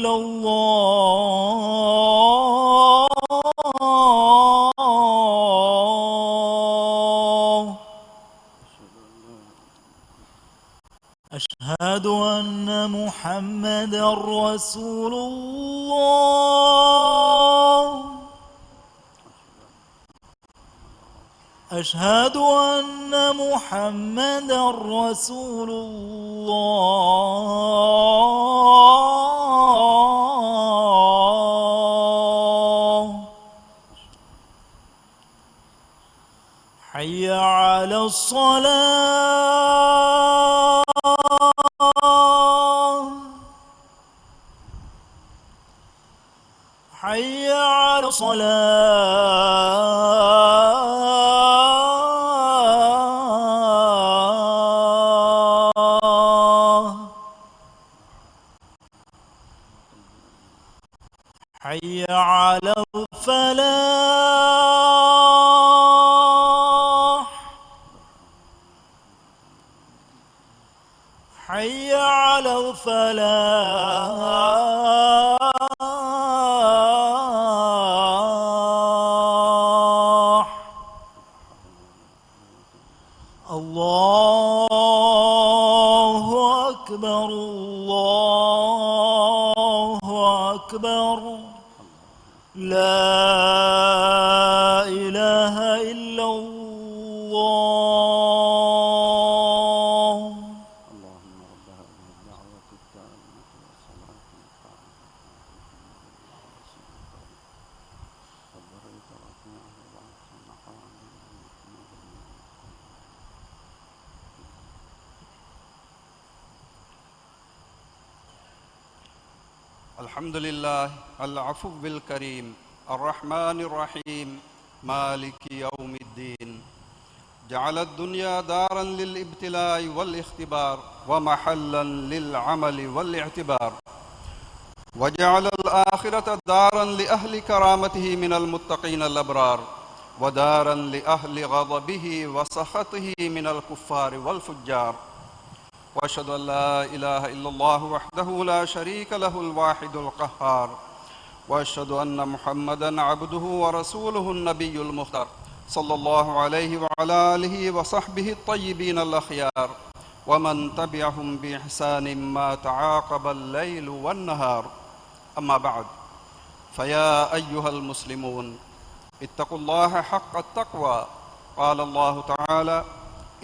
إلا الله أشهد أن محمدا رسول الله أشهد أن محمدا رسول الله حي على الصلاة حي على الصلاة حي على الفلاح حي على الفلاح الله أكبر الله أكبر لا إله إلا الله اللهم رب هذه الدعوة التامة والصلاة الحمد لله العفو الكريم الرحمن الرحيم مالك يوم الدين جعل الدنيا دارا للابتلاء والاختبار ومحلا للعمل والاعتبار وجعل الآخرة دارا لأهل كرامته من المتقين الأبرار ودارا لأهل غضبه وسخطه من الكفار والفجار وأشهد أن لا إله إلا الله وحده لا شريك له الواحد القهار وأشهد أن محمدا عبده ورسوله النبي المختار صلى الله عليه وعلى آله وصحبه الطيبين الأخيار ومن تبعهم بإحسان ما تعاقب الليل والنهار أما بعد فيا أيها المسلمون اتقوا الله حق التقوى قال الله تعالى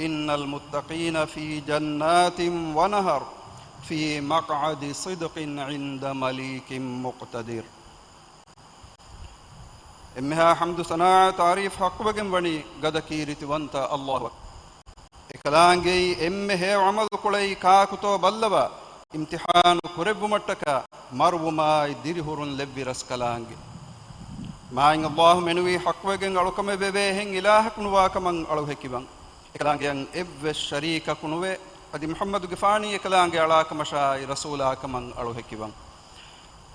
إن المتقين في جنات ونهر في مقعد صدق عند مليك مقتدر إمها حمد ثناء تعريف حق بكم وني قد كيرت وانت الله إكلانجي إمها عمل كلي كاكتو بلبا امتحان كرب متكا مروما ديرهور لبي رسكلانجي ما إن الله منوي حق بكم ألوكم ببهن إلهك نواكمن ألوهكبان إكلانجي إب الشريك كنوه أدي محمد غفاني إكلانجي علاك مشاي رسولاك من ألوهكبان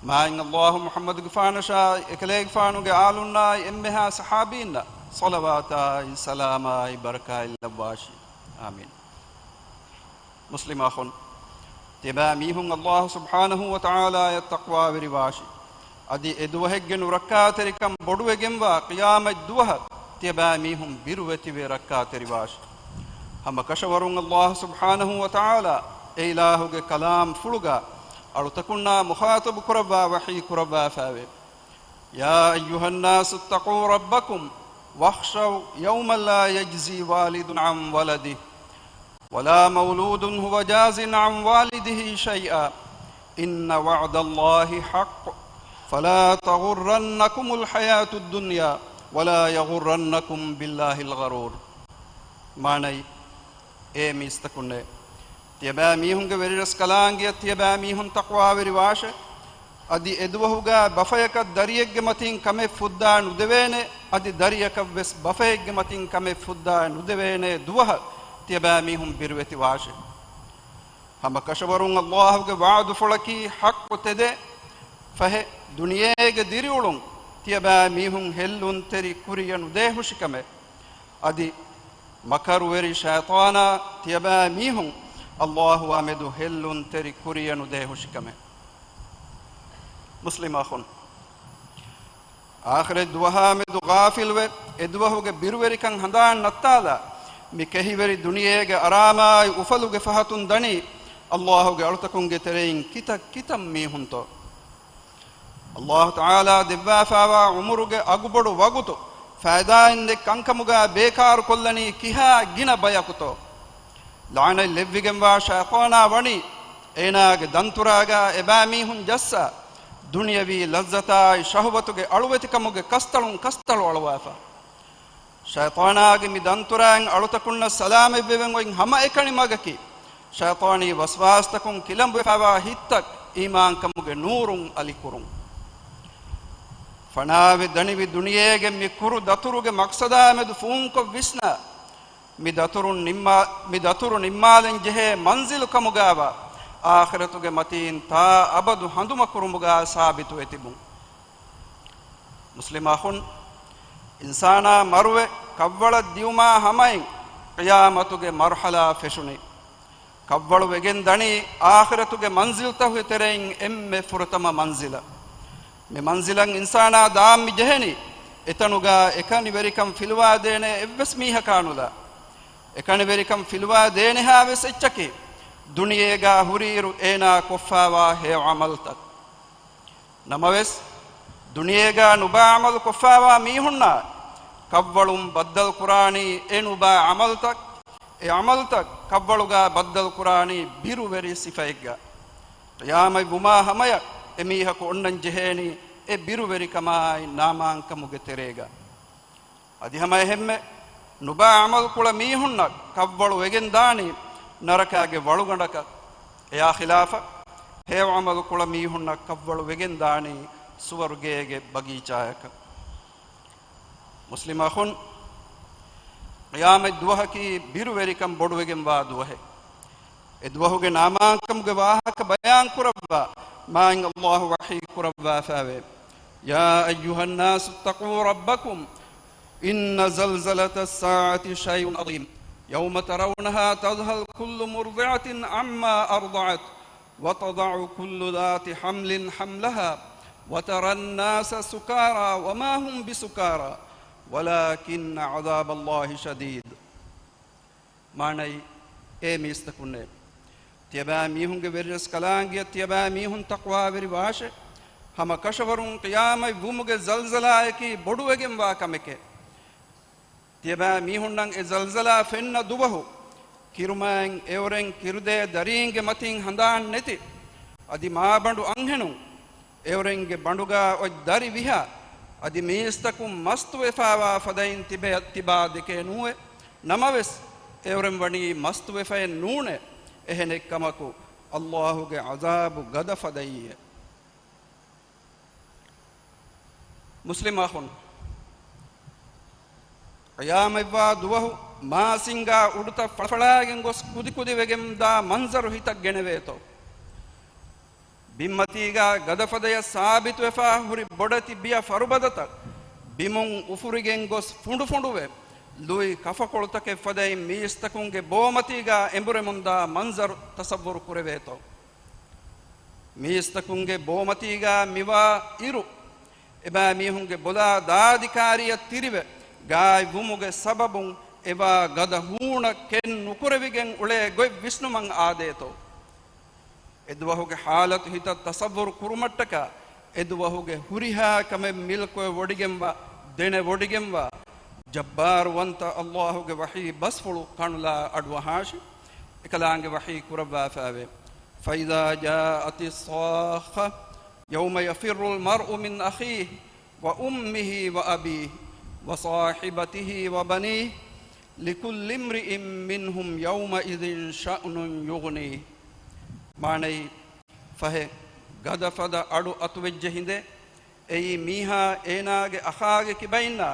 ما إن الله محمد غفان شاي إكليك فانو جعلنا إمها صحابين صلواتاي سلاماي بركاي لباشي آمين مسلم أخون تباميهم الله سبحانه وتعالى التقوى برباشي أدي إدوهجن ركاتركم بدوهجن وقيام الدوه تباميهم بروتي بركات رباشي هم كشورون الله سبحانه وتعالى إلهه كلام فلغا أرتكنا مخاطب كربا وحي كربا فاوي يا أيها الناس اتقوا ربكم واخشوا يوما لا يجزي والد عن ولده ولا مولود هو جاز عن والده شيئا إن وعد الله حق فلا تغرنكم الحياة الدنيا ولا يغرنكم بالله الغرور معنى إيه مستكونه تيباميهم كبيرس كلانجي تيباميهم تقوى ورواشه أدي إدوهوغا بفايك دريق متين كمي فدا ندوينه أدي دريق بس بفايك متين كمي فدا ندوينه دوها تيباميهم بروتي واشه هم كشبرون الله وعد فلكي حق تده فه دنياك ديرولون تيباميهم هلون تري كوريان ودهوشكمه أدي مكر وري شيطانا تيباميهم الله وامدو هلون تري كوريان ودهوشكمه مسلم أخون آخر دوها مدو غافل و ادوهوge birwerikan handan nattala mi kehiveri duniyege aramai ufaluge fahatun dani Allahuge alutakunge terein kitam mi hunto Allah Taala devva fawa umuruge agubodu wagutu faida inde kankamuga bekar kollani kiha gina bayakuto laana levvigemwa shaytana wani enage danturaga ebami hun jassa dunyavi lazzata shahwatuge aluvetikamuge kastalu alwafa shaytanage mi danturang alutakunna salame beven oin hama ekani magaki shaytani waswastakun kilambu fawa hittak iman kamuge nurun alikurun fanawe danivi duniyege mi kuru daturuge maksada medu funko visna mi daturu nimmalen jehe manzilu kamugawa ආඛිරතුගේ මතින් තා අබදු හඳුම කුරුඹුගා සාබිතු වෙතිබුන් මුස්ලිම් අහුන් ඉන්සානා මරුවේ කව්වල දියුමා හමයින් ඛියාමතුගේ මර්හලා ෆෙෂුනි කව්වල වෙගෙන් දනි ආඛිරතුගේ මන්සිල් තහු තෙරෙන් එම්මෙ ෆුරතම මන්සිල මේ මන්සිලන් ඉන්සානා දාම්මි ජෙහෙනි එතනුගා එකනි වෙරිකම් ෆිල්වා දේනේ එවස් මීහ කානුලා එකනි වෙරිකම් ෆිල්වා දේනේ හාවෙස් එච්චකේ duniyega huriru ena koffawa he amaltak namaves duniyega nuba amal koffawa mihunna kavvalum baddal qurani enuba amaltak e amaltak kavvaluga baddal qurani biru veri sifaigga qiyamai buma hamaya emiha ko onnan jeheni e biru veri kamai namankamuge terega adi hamay hemme nuba amal kula mihunna kavvalu egen dani ನರಕಾಗೆ ಒಳಗೊಂಡಕ ಯಾ ಖಿಲಾಫ ಹೇವ ಅಮಲು ಕುಳ ಮೀಹುಣ್ಣ ಕವ್ವಳು ವೆಗೆಂದಾಣಿ ಸುವರ್ಗೇಗೆ ಬಗೀಚಾಯಕ ಮುಸ್ಲಿಮ ಅಖುನ್ ಕಿಯಾಮ ದುವಹಕಿ ಬಿರುವೆರಿಕಂ ಬೊಡುವೆಗೆಂಬಾ ದುವಹೆ ಎದ್ವಹುಗೆ ನಾಮಾಂಕಂಗೆ ವಾಹಕ ಬಯಾನ್ ಕುರವ್ವ ಮಾಂಗ್ ಅಲ್ಲಾಹು ವಹಿ ಕುರವ್ವ ಫಾವೆ ಯಾ ಅಯ್ಯುಹನ್ ನಾಸ್ ತಖೂ ರಬ್ಬಕುಂ ಇನ್ನ ಝಲ್ಝಲತ ಸ್ಸಾಅತಿ ಶೈಉನ್ ಅದೀಮ್ يوم ترونها تذهل كل مرضعة عما أرضعت وتضع كل ذات حمل حملها وترى الناس سكارى وما هم بسكارى ولكن عذاب الله شديد معنى ايمي استكونه تيبا ميهن غيرس كلانگي تيبا ميهن تقوى ورواشه هم كشورون قيامه ومگه زلزلہ کی بڑوگم واکمکه තියබා මීහුන්නන් ඒ zalzala ෆෙන්න දුවහු කිරුමෙන් එවරෙන් කිරුදේ දරින්ගේ මතින් හඳාන් නැති අදි මා බඬු අංහෙනු එවරෙන්ගේ බඬුගා ඔයි දරි විහා අදි මේස්තකුම් මස්තු වෙෆාවා ෆදයින් තිබේ තිබා දෙකේ නුවේ නමවස් එවරෙන් වණි මස්තු වෙෆෙන් නූනේ එහෙනෙක් කමකු අල්ලාහුගේ අසාබු ගද ෆදයිය මුස්ලිම් අහුන් qiyaameva duwahu maasinga uduta falfalagen gos kudi wegem da manzaru hitak geneveto bimmatiga gadafadaya sabitu efa huri bodati biya farubadata bimun ufurigen gos funduwe lui kafakoltake fadai miistakunge bomatiga emburemunda manzaru tasavvur kureveto miistakunge bomatiga miwa iru eba mihunge bola daadikariya tirive gaay vumuge sababun eva gada huuna ken nukurevigen ule goy visnuman aadeto edwahuge halat hita tasavvur kurumattaka edwahuge huriha kame milko wodigemwa dene wodigemwa jabbar wanta Allahuge wahi basfulu kanula adwahashi ekalange wahi kurabwa faave faida jaati sakha yawma yafirru almar'u min akhihi wa ummihi wa abihi وصاحبته وبنيه لكل امرئ منهم يومئذ شأن يغنيه معنی فه غدفد اڑو اتوجه ہندے ای میہا ایناگے اخاگے کبینا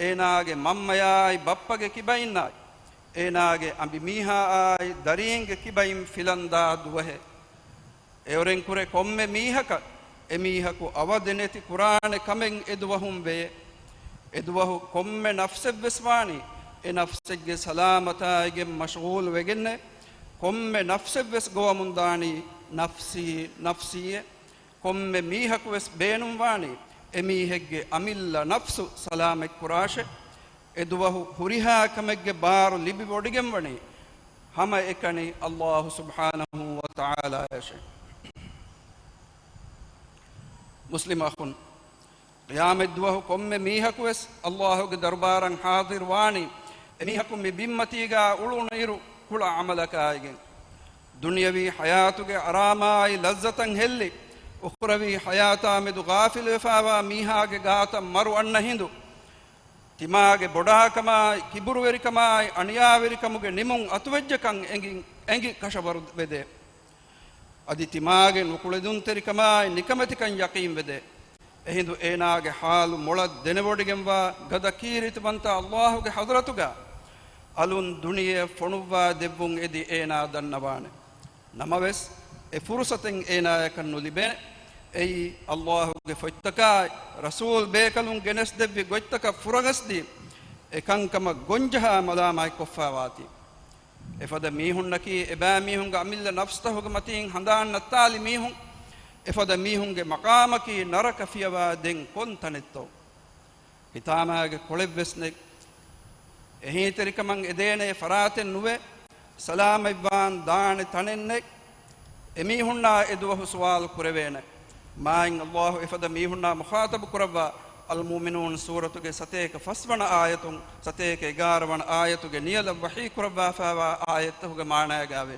ایناگے ممایای بپگے کبینا ایناگے امبی میہا آئی درینگے کبیم فلندا دوہے ایورن کرے کومے میہک එමීහකු අවදෙනෙති කුරාන කමෙන් එදුවහුම් වේ එදුවහු කොම්මෙ නෆ්සෙ වෙස්වානි ඒ නෆ්සෙගේ සලාමතායගේ මෂගූල් වෙගන්නේ කොම්මෙ නෆ්සෙ වෙස් ගොවමුන්දානි නෆ්සී නෆ්සිය komme mihaku wes beenum wani emihegge amilla nafsu salamek kurashe eduwahu huriha kamegge baaru libi bodigem wani hama ekani Allah subhanahu wa ta'ala yashe muslim akhun qiyamet duwahu komme mihaku wes Allahu ge darbaran hadir wani emihaku me bimmatiga uluniru kula amalakaigen dunyawi hayatuge aramai lazzatan helli ukhrawi hayata medu ghafil wefawa mihage gata maru anna hindu timage bodakama kiburu werikama aniya werikamuge nimun atuvejjakan engi kashabaru wede adi timage nukuledun terikama nikamatikan yaqim wede ehindu enage halu molad denebodigemwa gada kiritbanta Allahuge hadratuga alun duniye fonuwa devvun edi ena dannawane namaves e furusaten ena yakan nulibe ei Allahuge foittaka rasul bekalun genes devvi goittaka furagasdi ekankama gonjaha malama koffawati efada mihunnaki eba mihunga amilla nafstahuge matin handan natali mihun efada mihunge maqamaki naraka fiyawa den kontanetto hitamage kolevvesne ehi terikaman edene faraten nuwe salam ibwan daane tanenne emihunna eduwahu suwal kurevene main Allah ifada mihunna mukhatab kurawwa al mu'minun suratuge sateka faswana ayatun sateka 11 ayatuge niyala wahi kurawwa fawa ayatuge maanaya gave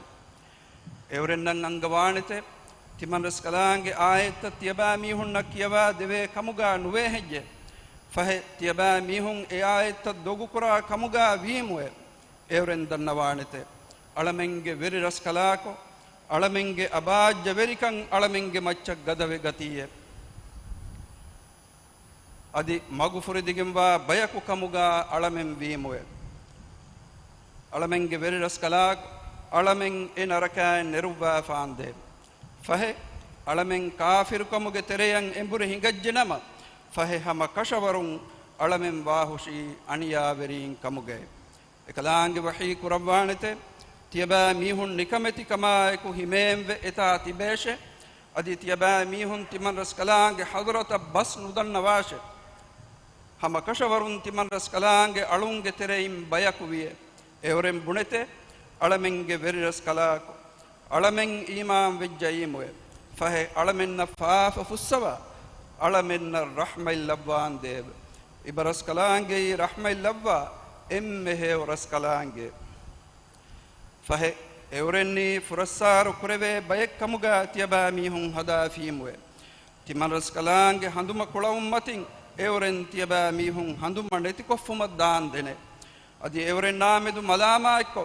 evrennan angawanite timanras kalange ayat tiyaba mihunna kiyawa deve kamuga nuwe hejje fahe tiyaba mihun e ayat dogu kura kamuga wiimwe evren dannawanite alamenge veri raskalako alamenge abajja verikan alamenge macca gadave gatiye adi magufuri digemwa bayaku kamuga alamen wiimwe alamenge veri raskalako alamen e naraka neruwa faande fahe alamen kafiru kamuge tereyan embure hingajjenama fahe hama kashawarun alamen wahushi aniya verin kamuge ekalange wahi kurawwanete tiyaba mihun nikameti kama eku himemve eta tibeshe adi tiyaba mihun timan raskalange hadrata bas nudanna washe hama kashawarun timan raskalange alunge tereim bayaku wiye evren bunete alamenge veri raskalako alamen iman vejjayimwe fahe alamenna faafa fussawa alamenna rahmai labwan dev ibaraskalange rahmai labwa emme he raskalange fahe evrenni furassaru kureve bayek kamuga tiyaba mihun hada fiimwe timan raskalange handuma kulawum matin evren tiyaba mihun handuma neti koffuma daan dene adi evren namedu malama ekko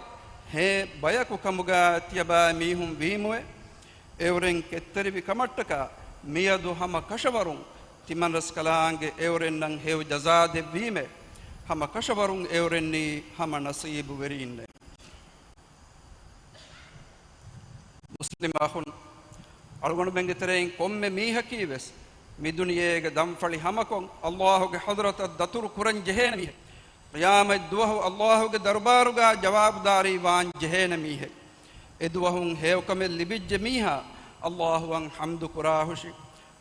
he bayaku kamuga tiyaba mihun wiimwe evren ketteri kamattaka miyadu hama kashawarun timan raskalange evren nan hew jazade wiime hama kashawarun evrenni hama nasibu werinne muslim akhun algonu bengeterein komme mihakives miduniyege damfali hamakon Allahuge hadrata datur kuran jehena mihe qiyamat duwahu Allahuge darbaruga jawabdari wan jehena mihe eduwahun hewkamel libijje miha Allahuan hamdu kurahushi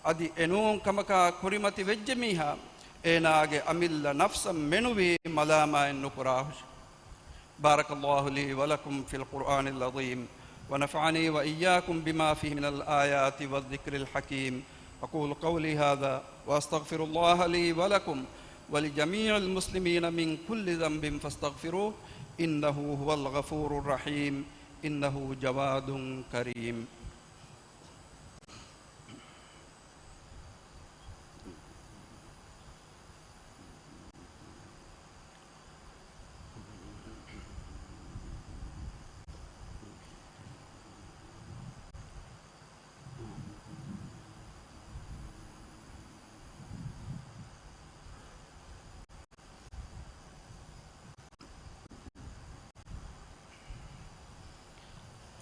adi enun kamaka kurimati vejje miha enage amilla nafsam menuwi malama ennu kurahushi barakallahu li wa lakum fil qur'anil azim ونفعني وإياكم بما فيه من الآيات والذكر الحكيم أقول قولي هذا وأستغفر الله لي ولكم ولجميع المسلمين من كل ذنب فاستغفروه إنه هو الغفور الرحيم إنه جواد كريم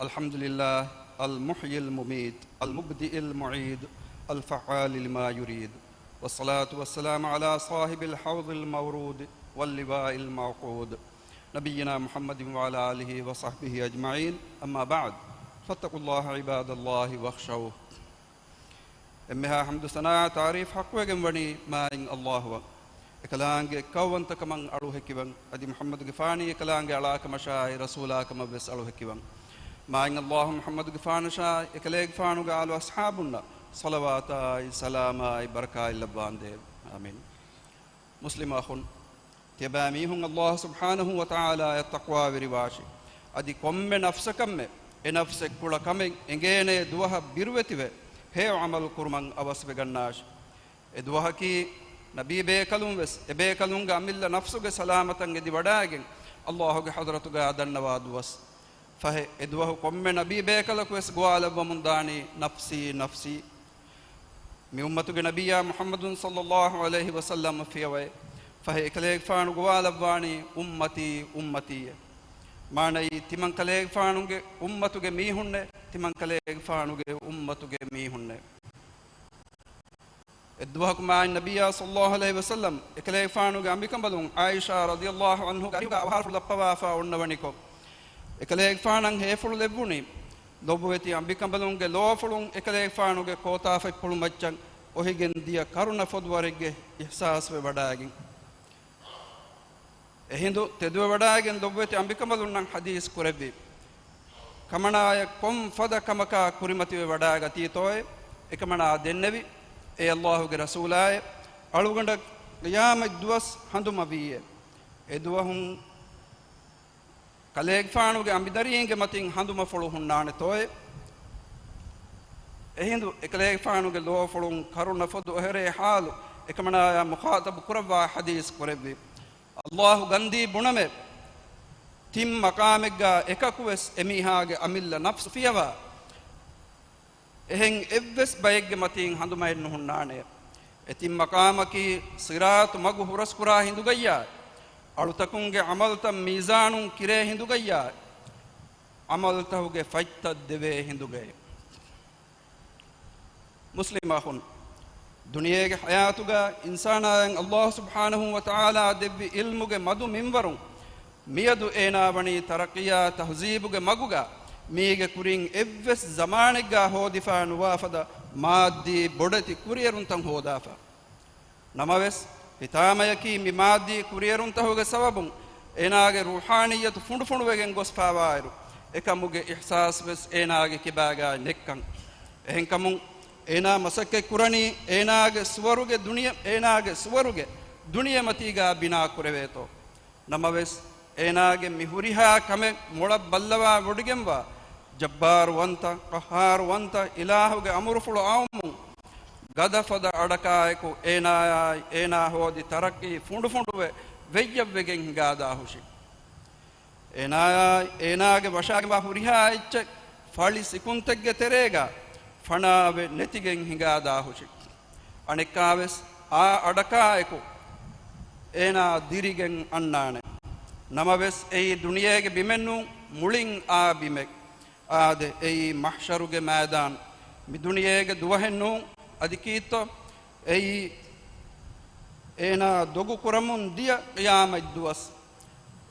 الحمد لله المحيي المميت المبدئ المعيد الفعال لما يريد والصلاة والسلام على صاحب الحوض المورود واللواء الموقود نبينا محمد وعلى آله وصحبه أجمعين أما بعد فاتقوا الله عباد الله واخشوه emmeha hamdu sana taarif haqqwegen wani main Allahu ekalaange kawwantakamang alu hekiwan adi Muhammad gifani ekalaange alakama shay rasulakama bes alu hekiwan main Allah Muhammad gifani shay ekaleeg faanu ga alu ashabunna salawata salama baraka illabande amin muslim akhun tibamihun Allah subhanahu wa ta'ala taqwa wiriwashi adi komme nafsakamme e nafse kula kamen engene duha birwetive he amal kurman awasbe gannash e duha ki nabi be kalum wes e be kalum ga amilla nafsuge salamatan edi wadagen Allah ge hadratuga adannawa duwas fahe e duha komme nabi be kalaku wes gwala bamundani nafsi nafsi mi ummatuge nabiyya Muhammadun sallallahu alaihi wasallam fiyawe fahe kaleeg faanu gwala wani ummati ummati manai timan kaleeg faanuge ummatuge mihunne timan kaleeg faanuge ummatuge mihunne edduha kuma nabiyya sallallahu alaihi wasallam ekaleeg faanuge ambikam balun Aisha radhiyallahu anhu ga awhar lappawa fa unnawaniko ekaleeg faanan hefulu lebbuni lobweti ambikam balunge lofulun ekaleeg faanuge kota fa pulu maccan ohigen dia karuna fodwarege ihsas we wadaagin ehindu teduwe wadagen dobweti ambikamalunnan hadis Kurevey kamanaya kom fada kamaka kurimati we wadaga titoy ekamana dennevi e Allahu ge rasulaye aluganda qiyamah duwas handuma wiye eduwahun kaleeg faanuge ambidariinge matin handuma folu hunnane toy ehindu ekaleeg faanuge lo folun karuna fodu here halu ekamana mukhatab kurava hadis Kurevey Allah gandi buname tim maqamegga ekakuwes emihaage amilla nafs fiyawa ehen evves bayegge matin handuma ennu hunnane etim maqamaki sirat magu huraskura hindugayya alutakunge amaltam mizanun kire hindugayya amaltahuge faitta deve hindugay muslimahun duniyege hayatuga insanayen Allah subhanahu wa ta'ala devvi ilmuge madu minwarun miyadu enawani taraqiya tahzibuge maguga mige kurin evves zamanega hodifa nuwafada maddi bodati kurierun tan hodafa namaves hitamayaki mi maddi kurierun tahuge sababun enage ruhaniyatu fundu fundu wegen gospawairu ekamuge ihsas ves enage kibaga nekkan ehenkamun ena masakke kurani enage suwaruge duniya matiga bina kureveto namaves enage mihuriha kame mola ballawa wodigemwa jabbar wanta qahar wanta ilahuge amurfulu awmu gadafada adakaeko ena hodi tarakki fundu funduwe vejjavegen gada hushi enage washage wa huriha icche fali sikuntegge terega fanawe netigen hingada hushi anekaves a adakaeko ena dirigen annane namaves ei duniyege bimennu mulin a bimek ade ei mahsharuge maidan mi duniyege duwahennu adikito ei ena dogu kuramun dia qiyamah duwas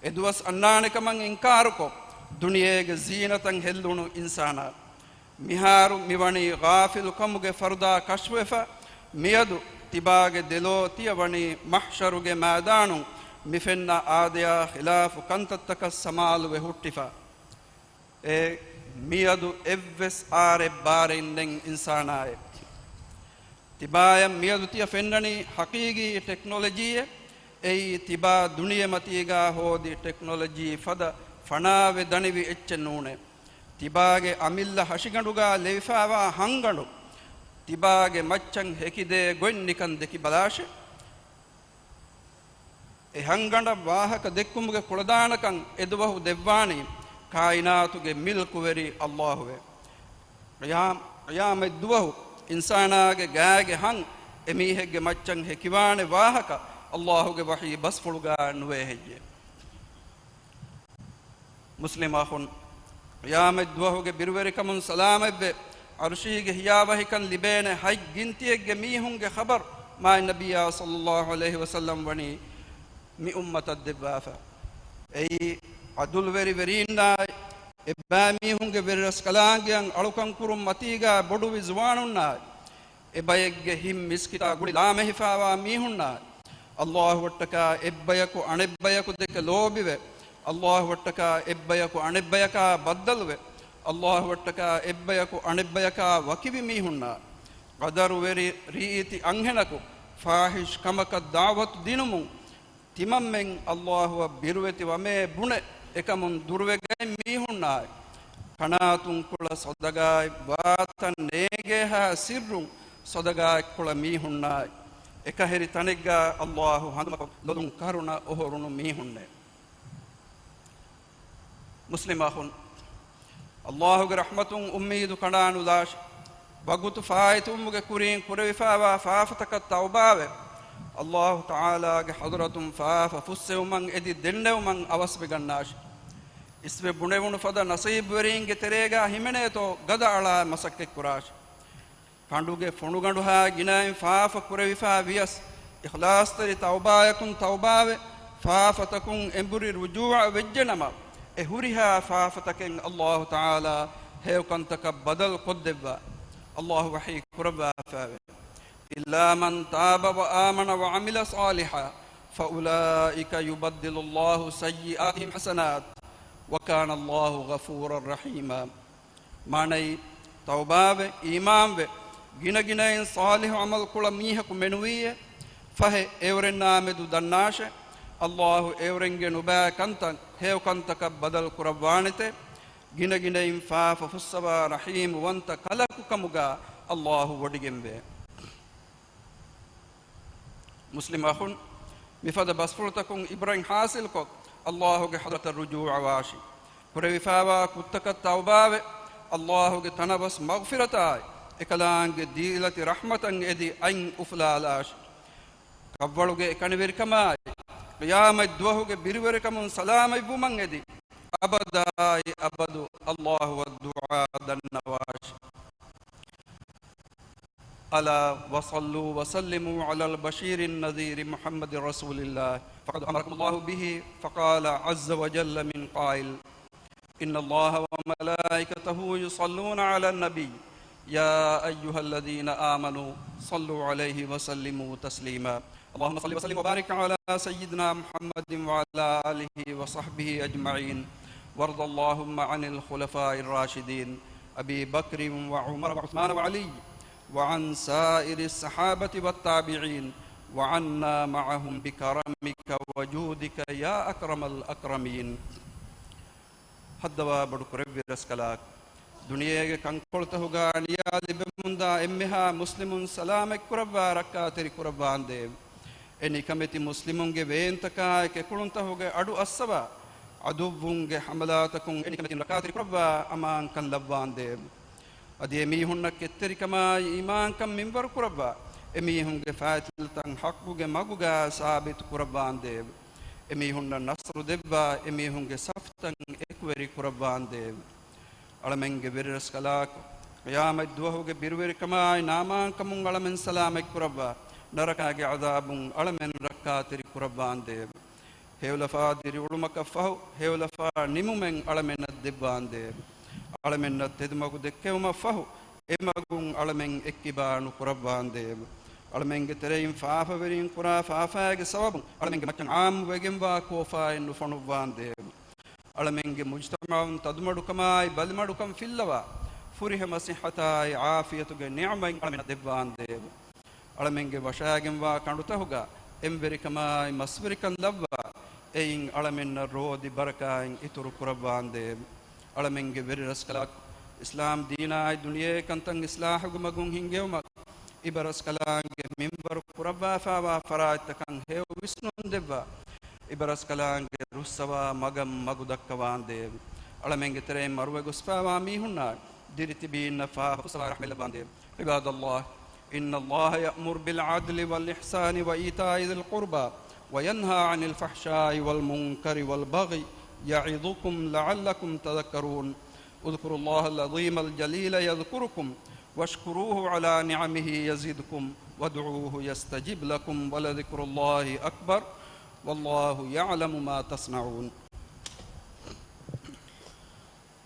eduwas annane kaman inkaruko duniyege zinatan hellunu insana miharu miwani ghafil kamuge farda kashwefa miyadu tibage delo tiyawani mahsharuge maidanu mifenna aadya khilafu kantattaka samalu we huttifa e miyadu evves are barenden insanaye tibaya miyadu tiya fennani haqiqi technology ei tiba duniya matiga hodi technology fada fanawe danivi echennune tibage amilla hashiganduga leifawa hangandu tibage maccan hekide gonnikan deki balashe e hanganda wahaka dekkumuge kuladanakan eduwahu devwani kainatuge milkuweri Allahuwe qiyam eduwahu insanage gaage hang emihegge maccan hekiwane wahaka Allahuge wahi basfuluga nuwe hejje muslimahun qiyam eduwahuge birwerikamun salamebbe arshige hiyawahikan libene hay gintiyegge mihunge khabar ma nabiyya sallallahu alaihi wasallam wani mi ummata debbafa ei adul veri verinna ebba mihunge veras kalangian alukan kurum matiga bodu vizwanunna ebayegge him miskita gudi lame hifawa mihunna Allah wattaka ebbayaku anebbayaku deke lobive Allah wattaka ebbayaku anebbayaka baddalve Allah wattaka ebbayaku anebbayaka wakivi mihunna qadaru veri riiti anhenaku fahish kamaka da'wat dinumu timammen Allahu birweti wame bune ekamun durwegay mihunna kanatun kula sodagai watan negeha sirrun sodagai kula mihunna ekaheri tanegga Allahu handama lodun karuna ohorunu mihunne muslimahun Allahu ge rahmatun ummidu kananu dash bagutu faitumuge kurin kurevifawa faafataka tawbave Allahu Ta'ala ge hadratun faafa fussewman edi dennewman awasbe gannash isbe bunevunu fada nasib weringe terega himeneto gada ala masakke kurash kanduge fonugandu ha ginaim faafa kurevifa vias ikhlas tari tawbayakun tawbave faafatakun emburi rujua wejjenama ehuriha faafataken Allah Ta'ala hewkantaka badal koddeva Allah wahi kuraba faawe illa man taaba wa amana wa amila salihan fa ulaika yubaddilu Allah sayyi'atihim hasanat wa kana Allah ghafurar rahima manai tawbave imanve gina ginain salih amal kula mihaku menuwiye fahe evrenna medu dannashe Allahu evrenge nuba kantan hew kantaka badal kurabwanite gina ginain faafa fussaba rahim wanta kalaku kamuga Allahu wadigembe muslim akhun mifada basfurtakum ibrahim hasil ko Allahu ge hadrat ar-rujuu awashi kurevifawa kuttaka tawbave Allahu ge tanabas maghfiratai ekalange dilati rahmatan edi ain uflalash kavvaluge ekaniverkamai qiyamah duwahuge biriverkamun salamai buman edi abadai abadu Allahu wad-du'a dannawash ala wa sallu wa sallimu ala al-bashir an-nadhir Muhammad rasulillah faqad amarakum Allahu bihi faqala azza wa jalla min qail inna Allaha wa malaikatahu yusalluna ala an-nabiy يا أيها الذين آمنوا صلوا عليه وسلموا تسليما اللهم صل وسلم وبارك على سيدنا محمد وعلى آله وصحبه أجمعين وارض اللهم عن الخلفاء الراشدين أبي بكر وعمر وعثمان وعلي وعن سائر الصحابة والتابعين وعنا معهم بكرمك وجودك يا أكرم الأكرمين حدوا بدو كربي رسكلاك ದುನಿಯೆಗೆ ಕಂಕೊಳ್ತ ಹೋಗ ನಿಯಾದಿ ಬೆಮುಂದ ಎಮ್ಮೆಹ ಮುಸ್ಲಿಮುನ್ ಸಲಾಮೆ ಕುರಬ್ಬ ರಕ್ಕಾತಿರಿ ಕುರಬ್ಬ ಅಂದೆ ಎನಿ ಕಮಿತಿ ಮುಸ್ಲಿಮುಂಗೆ ವೇಂತಕ ಕೆಕುಳುಂತ ಹೋಗ ಅಡು ಅಸ್ಸವ ಅದುವುಂಗೆ ಹಮಲಾತಕುಂ ಎನಿ ಕಮಿತಿ ರಕ್ಕಾತಿರಿ ಕುರಬ್ಬ ಅಮಾನ್ ಕಲ್ಲವ್ವ ಅಂದೆ ಅದಿ ಎಮಿ ಹುಣ್ಣ ಕೆತ್ತರಿಕಮ ಈಮಾನ್ ಕಂ ಮಿಂಬರ್ ಕುರಬ್ಬ ಎಮಿ ಹುಂಗೆ ಫಾತಿಲ್ ತಂ ಹಕ್ಕುಗೆ ಮಗುಗ ಸಾಬಿತ್ ಕುರಬ್ಬ ಅಂದೆ ಎಮಿ ಹುಣ್ಣ ನಸ್ರು ದೆವ್ವ ಎಮಿ ಹುಂಗೆ ಸಫ್ತಂ ಎಕ್ವೆರಿ ಕುರಬ್ಬ ಅಂದೆ ಅಳಮೆಂಗೆ ವಿರಸ್ ಕಲಾಕ್ ಕಿಯಾಮತ್ ದುವಹುಗೆ ಬಿರುವೆರಿಕಮಾಯ್ ನಾಮಾಂಕಮುಂ ಅಳಮೆನ್ ಸಲಾಮೆಕ್ ಕುರಬ್ಬ ನರಕಾಗೆ ಅದಾಬುಂ ಅಳಮೆನ್ ರಕ್ಕಾತಿರಿ ಕುರಬ್ಬ ಅಂದೇವ್ ಹೇವಲಫಾ ದಿರಿ ಉಳುಮಕ ಫಹು ಹೇವಲಫಾ ನಿಮುಮೆನ್ ಅಳಮೆನ್ನ ದೆಬ್ಬ ಅಂದೇವ್ ಅಳಮೆನ್ನ ತೆದುಮಗು ದೆಕ್ಕೆವುಮ ಫಹು ಎಮಗುಂ ಅಳಮೆನ್ ಎಕ್ಕಿಬಾನು ಕುರಬ್ಬ ಅಂದೇವ್ ಅಳಮೆಂಗೆ ತೆರೆಯಿಂ ಫಾಫವೆರಿಂ ಕುರಾ ಫಾಫಾಗೆ ಸವಬುಂ ಅಳಮೆಂಗೆ ಮಚ್ಚಂ ಆಮ್ ವೆಗೆಂವಾ ಕೋಫಾ ಎನ್ನು ಫಣುವ್ವ ಅಂದೇವ್ ಅಳಮೆಂಗೆ ಮುಜ್ತಮಾವುನ್ ತದುಮಡುಕಮಾಯ್ ಬಲಿಮಡುಕಂ ಫಿಲ್ಲವ ಫುರಿಹ ಮಸಿಹತಾಯ್ ಆಫಿಯತುಗೆ ನಿಅಮೈ ಅಳಮೆನ ದೆವ್ವ ಅಂದೇವ್ ಅಳಮೆಂಗೆ ವಶಾಗೆಂವಾ ಕಂಡುತಹುಗ ಎಂಬೆರಿಕಮಾಯ್ ಮಸ್ವರಿಕಂ ಲವ್ವ ಎಯಿಂ ಅಳಮೆನ್ನ ರೋದಿ ಬರಕಾಯಿಂ ಇತುರು ಕುರವ್ವ ಅಂದೇವ್ ಅಳಮೆಂಗೆ ವೆರಿ ರಸ್ಕಲಾಕ್ ಇಸ್ಲಾಂ ದೀನಾಯ್ ದುನಿಯೆ ಕಂತಂ ಇಸ್ಲಾಹುಗು ಮಗುಂ ಹಿಂಗೆವ್ಮ ಇಬರಸ್ಕಲಾಂಗೆ ಮಿಂಬರು ಕುರವ್ವ ಫಾವಾ ಫರಾಯ್ತಕಂ ಹೇವ್ ವಿಷ್ಣುನ್ ದೆವ್ವ ಇಬರಸ್ ಕಲಾಂಗೆ ರುಸ್ಸವ ಮಗಂ ಮಗು ದಕ್ಕವಾಂದೇವ್ ಅಳಮೆಂಗೆ ತೆರೆ ಮರುವೆ ಗುಸ್ಫಾವಾ ಮೀಹುಣ್ಣ ದಿರಿತಿ ಬೀನ್ನ ಫಾ ಹುಸವ ರಹಮೆಲ್ಲ ಬಾಂದೇವ್ ಇಬಾದಲ್ಲಾಹ್ ಇನ್ನ ಅಲ್ಲಾಹ ಯಅಮುರು ಬಿಲ್ ಅದ್ಲಿ ವಲ್ ಇಹ್ಸಾನಿ ವ ಈತಾಇ ದಿಲ್ ಕುರ್ಬಾ ವ ಯನ್ಹಾ ಅನಿಲ್ ಫಹ್ಶಾಯಿ ವಲ್ ಮುನ್ಕರಿ ವಲ್ ಬಗಿ ಯಇದುಕುಂ ಲಅಲ್ಲಕುಂ ತದಕ್ಕರೂನ್ اذكروا الله العظيم الجليل يذكركم واشكروه على نعمه يزدكم وادعوه يستجب لكم ولذكر الله أكبر والله يعلم ما تصنعون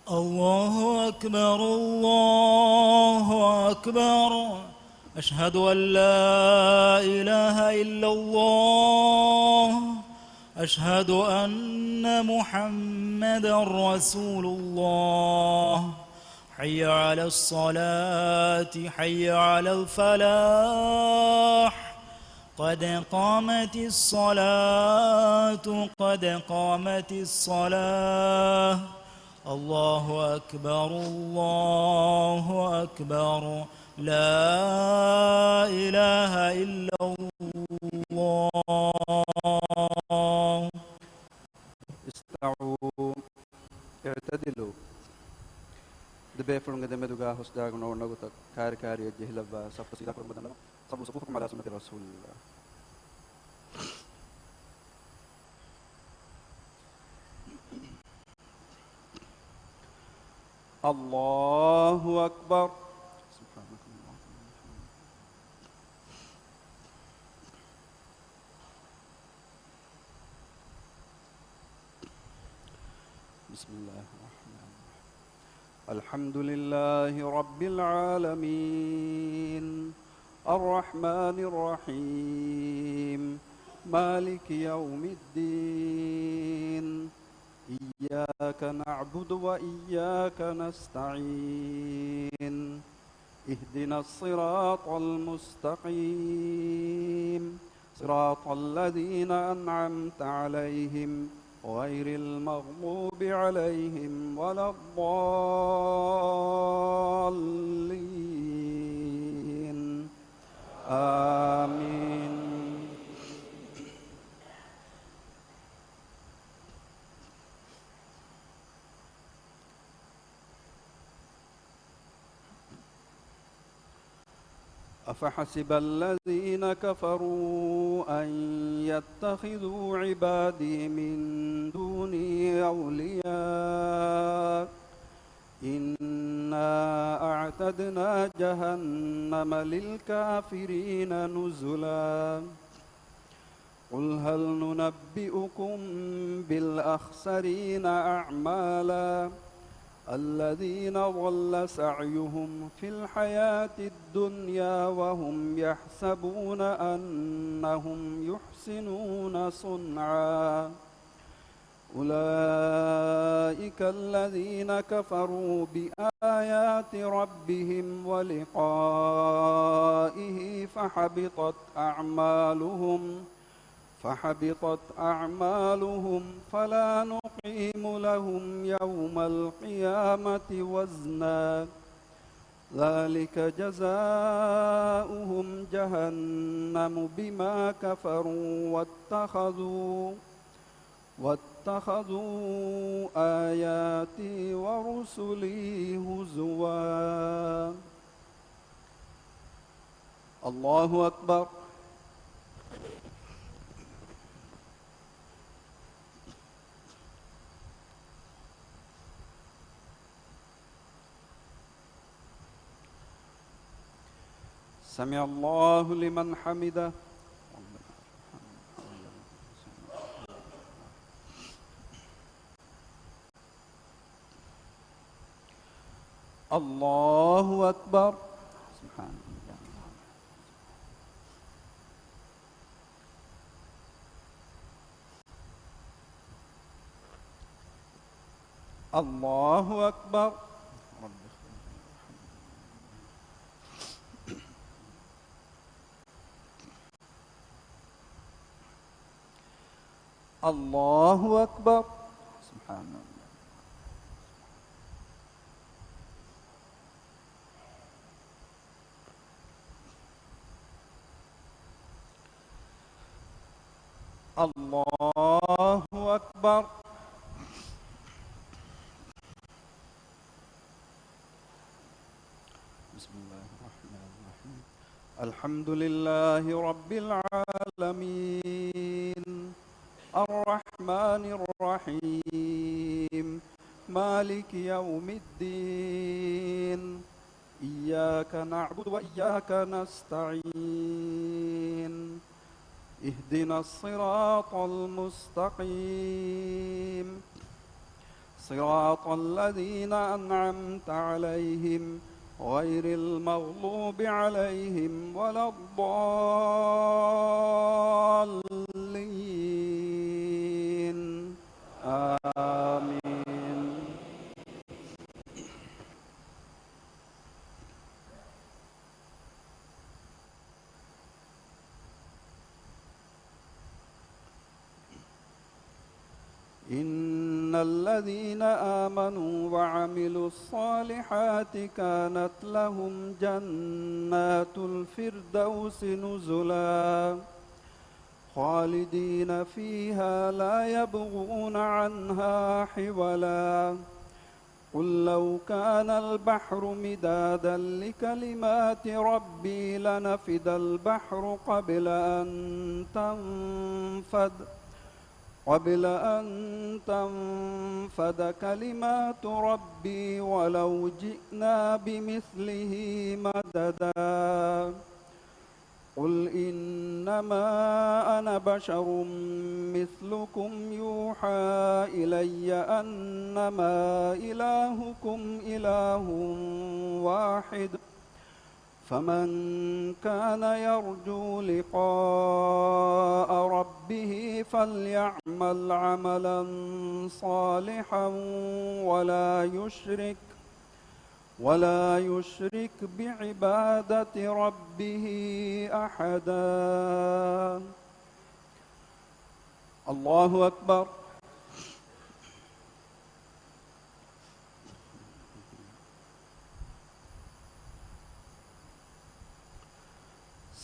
الله أكبر الله أكبر أشهد أن لا إله إلا الله. أشهد أن محمدا رسول الله. حي على الصلاة، حي على الفلاح. قد قامت الصلاة، قد قامت الصلاة. الله أكبر، الله أكبر. لا إله إلا الله. استعوا اعتدلوا دبيفرون قدم دوغا حسداغ نو نغوت كاري جهلبا صف سيدا كرم بدن صف صفوفكم على سنة رسول الله. الله أكبر. سبحانك اللهم. بسم الله الرحمن الرحيم. الحمد لله رب العالمين الرحمن الرحيم مالك يوم الدين إياك نعبد وإياك نستعين اهدنا الصراط المستقيم صراط الذين أنعمت عليهم غير المغضوب عليهم ولا الضالين آمين. أفحسب الذين كفروا أن يتخذوا عبادي من دوني أولياء إنا أعتدنا جهنم للكافرين نزلا. قل هل ننبئكم بالأخسرين أعمالا الذين ضل سعيهم في الحياة الدنيا وهم يحسبون أنهم يحسنون صنعا. أولئك الذين كفروا بآيات ربهم ولقائه فحبطت أعمالهم فلا نقيم لهم يوم القيامة وزنا. ذلك جزاؤهم جهنم بما كفروا واتخذوا آياتي ورسلي هزوا. الله أكبر. سمع الله لمن حمده. الله أكبر. سبحان الله. الله أكبر. الله أكبر. سبحان الله. الله أكبر. بسم الله الرحمن الرحيم. الحمد لله رب العالمين الرحمن الرحيم مالك يوم الدين إياك نعبد وإياك نستعين اهدنا الصراط المستقيم صراط الذين أنعمت عليهم غير المغضوب عليهم ولا الضالين آمين. إن الذين آمنوا وعملوا الصالحات كانت لهم جنات الفردوس نزلا خالدين فيها لا يبغون عنها حولا. قل لو كان البحر مدادا لكلمات ربي لنفد البحر قبل أن تنفد كلمات ربي ولو جئنا بمثله مددا. قل إنما أنا بشر مثلكم يوحى إلي أنما إلهكم إله واحد فمن كان يرجو لقاء ربه فليعمل عملا صالحا ولا يشرك بعبادة ربه أحدا. الله أكبر.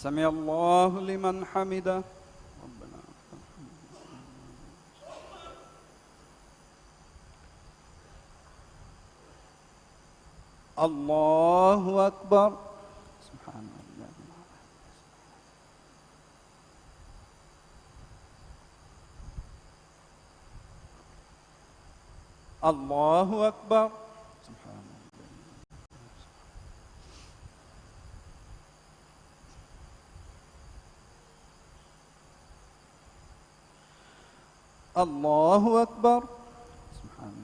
سمع الله لمن حمده. ربنا الله أكبر. سبحان الله. الله أكبر. سبحان الله. الله أكبر. سبحان الله.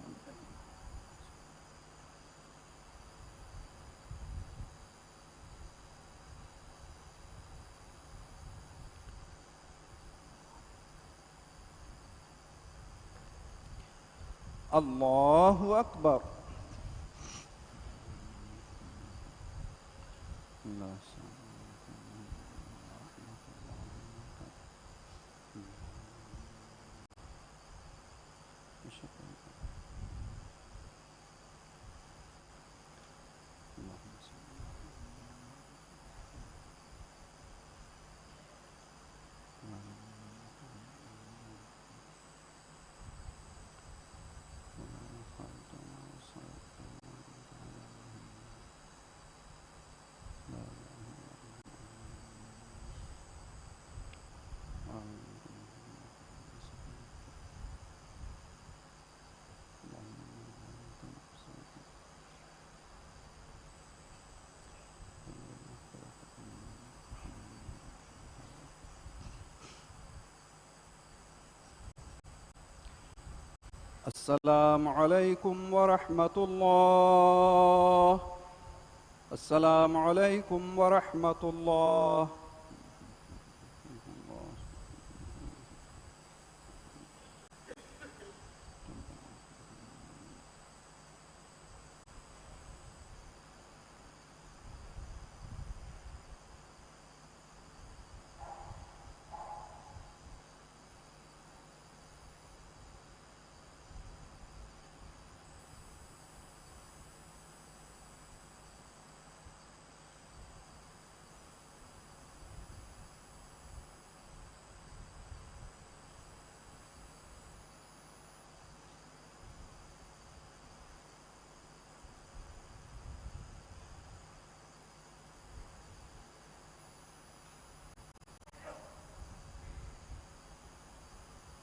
الله أكبر. السلام عليكم ورحمة الله. السلام عليكم ورحمة الله.